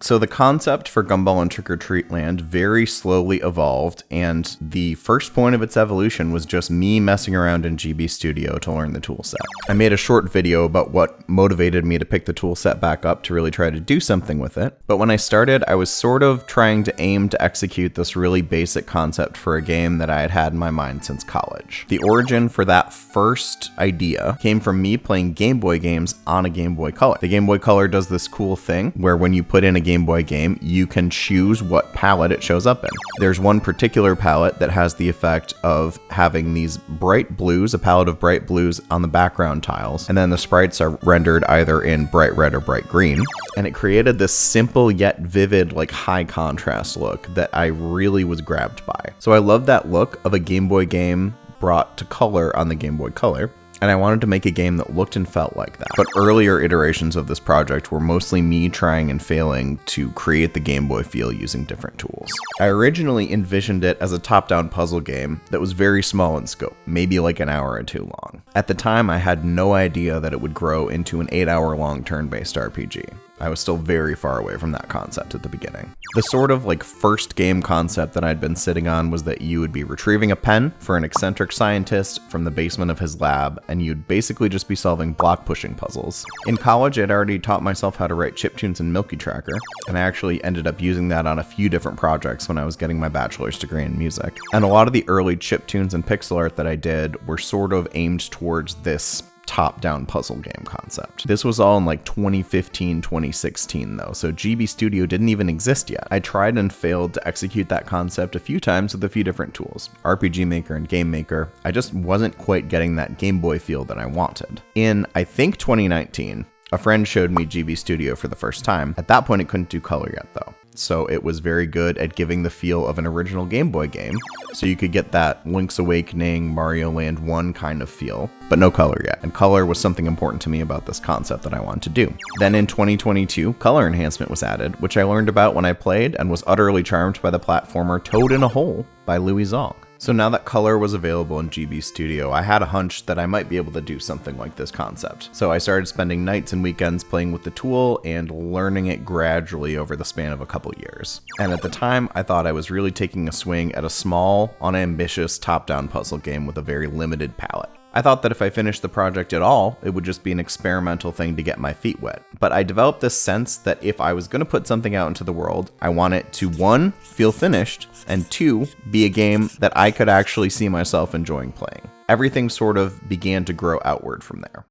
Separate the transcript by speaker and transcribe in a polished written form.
Speaker 1: So the concept for Gumball and Trick or Treat Land very slowly evolved, and the first point of its evolution was just me messing around in GB Studio to learn the toolset. I made a short video about what motivated me to pick the toolset back up to really try to do something with it, but when I started, I was sort of trying to aim to execute this really basic concept for a game that I had had in my mind since college. The origin for that first idea came from me playing Game Boy games on a Game Boy Color. The Game Boy Color does this cool thing where when you put in a Game Boy game, you can choose what palette it shows up in. There's one particular palette that has the effect of having these bright blues, a palette of bright blues on the background tiles, and then the sprites are rendered either in bright red or bright green. And it created this simple yet vivid, like high contrast look that I really was grabbed by. So I love that look of a Game Boy game brought to color on the Game Boy Color, and I wanted to make a game that looked and felt like that. But earlier iterations of this project were mostly me trying and failing to create the Game Boy feel using different tools. I originally envisioned it as a top-down puzzle game that was very small in scope, maybe like an hour or two long. At the time, I had no idea that it would grow into an 8-hour-long turn-based RPG. I was still very far away from that concept at the beginning. The sort of like first game concept that I'd been sitting on was that you would be retrieving a pen for an eccentric scientist from the basement of his lab, and you'd basically just be solving block pushing puzzles. In college, I'd already taught myself how to write chiptunes in Milky Tracker, and I actually ended up using that on a few different projects when I was getting my bachelor's degree in music. And a lot of the early chiptunes and pixel art that I did were sort of aimed towards this top-down puzzle game concept. This was all in like 2015, 2016 though, so GB Studio didn't even exist yet. I tried and failed to execute that concept a few times with a few different tools, RPG Maker and Game Maker. I just wasn't quite getting that Game Boy feel that I wanted. In, I think, 2019, a friend showed me GB Studio for the first time. At that point, it couldn't do color yet though, so it was very good at giving the feel of an original Game Boy game, so you could get that Link's Awakening, Mario Land 1 kind of feel, but no color yet. And color was something important to me about this concept that I wanted to do. Then in 2022, color enhancement was added, which I learned about when I played and was utterly charmed by the platformer Toad in a Hole by Louis Zong. So now that color was available in GB Studio, I had a hunch that I might be able to do something like this concept. So I started spending nights and weekends playing with the tool and learning it gradually over the span of a couple years. And at the time, I thought I was really taking a swing at a small, unambitious top-down puzzle game with a very limited palette. I thought that if I finished the project at all, it would just be an experimental thing to get my feet wet. But I developed this sense that if I was going to put something out into the world, I want it to 1, feel finished, and 2, be a game that I could actually see myself enjoying playing. Everything sort of began to grow outward from there.